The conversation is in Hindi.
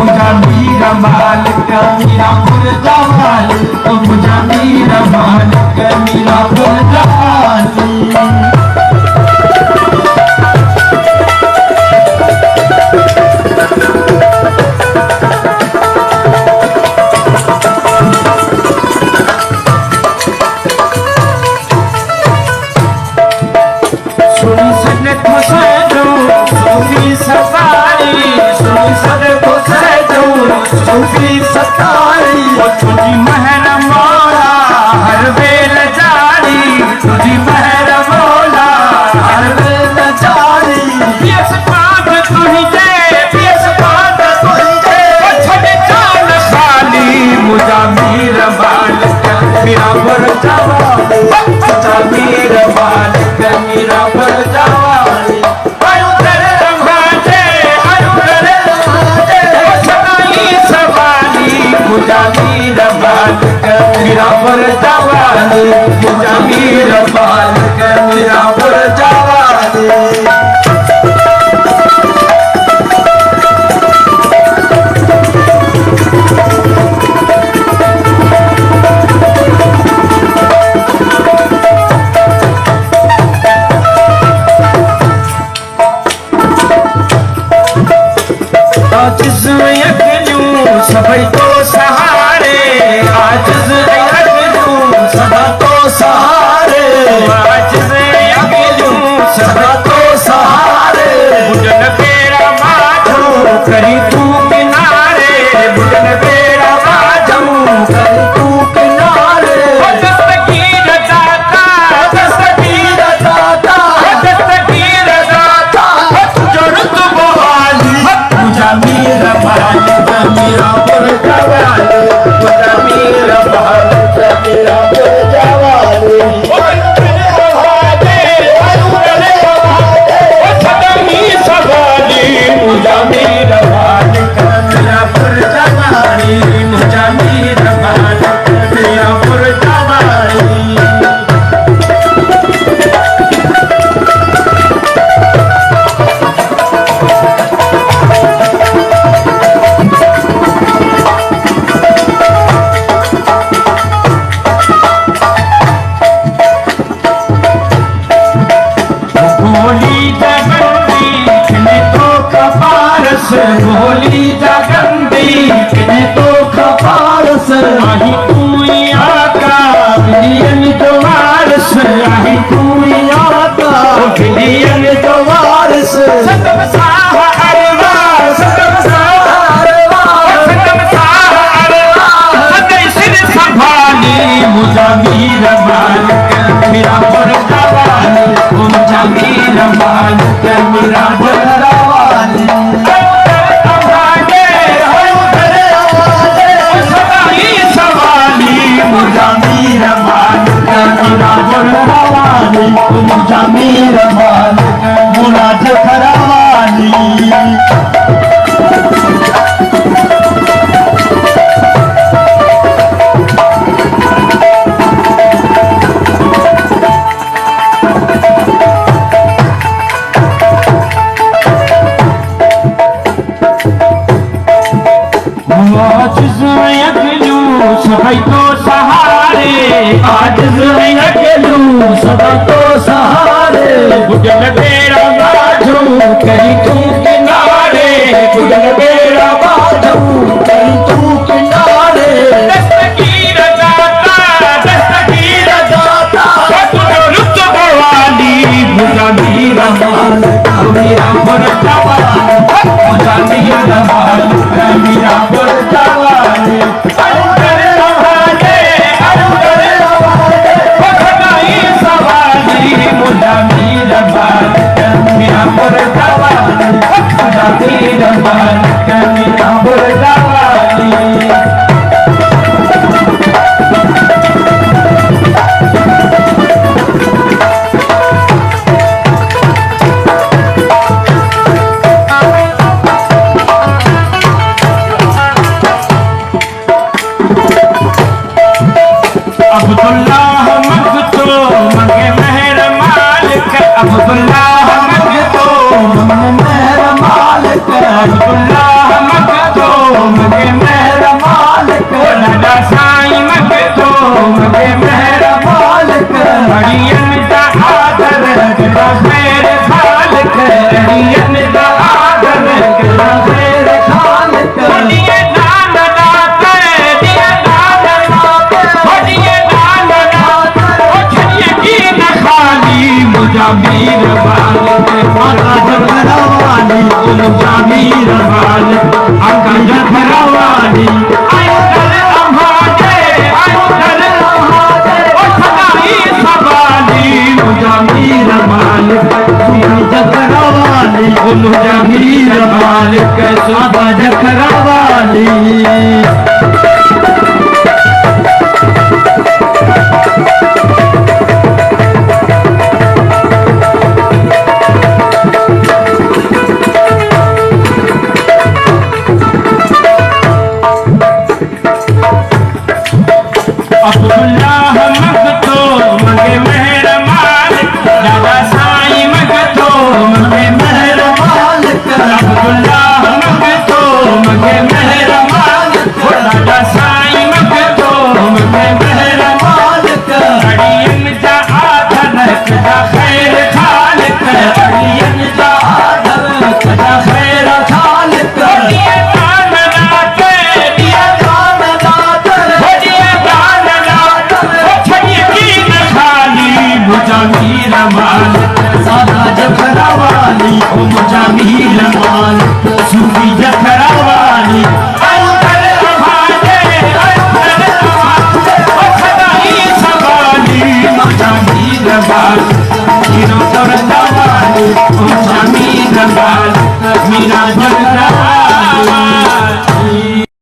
मुझा मीरा मालिक मीरापुर जवानी, मुझा मीरा मालिक मीरापुर जवानी। सूफी सतारी तुझी महर मौला हर वेल जारी, तुझी महर मौला हर वेल जारी। पियस पाद तुझे पियस पाद तुझे छड़ चाल खाली, मुझा मीर मालिक मीरापुर जवानी, मुझा मीर मालिक मीरापुर जवानी। मुझा मीरा मालिक मीरापुर जवानी, मुझा मीरा मालिक मीरापुर जवानी। सभी तो सहारे आज सदा तो सहारे, आज सदा तो सहारे। बुझन बेड़ा माझो करी तू किनारे, बुझन बेड़ा माझो करी तू किनारे। दस्तगीर दाता दस्तगीर दाता दस्तगीर दाता तुझो रुतबो वाली, मुझा मीरा मालिक मीरापुर जवानी, मुझा मीरा मालिक मीरापुर जवानी। मुझा मीरा मालिक मीरापुर जवानी, मुझा मीरा मालिक मीरापुर जवानी। भोली जगंदी किने तो कपारस, आही तू आका बिलियन जो वारस, आही तू आका बिलियन जो वारस। सतम साह अरवार सतम साह अरवार सतम साह अरवार सदै सिर संभाली, मुझा मीरा मालिक मीरापुर जवानी, मुझा मीरा मालिक मीरापुर जवानी। मुझा मीरा मालिक मीरापुर जवानी, मुझा मीरा मालिक मुराद करवानी। सभी तो सहारे आज अकेलू सदा तो सहारे। बुझन बेड़ा माझो करी तू किनारे, बुझन बेड़ा माझो करी तू किनारे। दस्तगीर दाता तुझो रुतबो वाली, मुझा मीरा मालिक मीरापुर जवानी, मुझा मीरा मालिक मीरापुर जवानी। मुझा मीरा मालिक मीरापुर जवानी, मुझा मीरा मालिक मीरापुर जवानी। अब्दुल्लाह मगतो मंगे मेहर मालिक, अब्दुल्लाह मगतो मंगे मेहर मालिक, अब्दुल्लाह मगतो मालिक बाबा जखरा वाली अब्दुल्लाह मगतो मगे मेहर मालिक दादा साईं मगतो मगे मेहर मालिक अब्दुल्लाह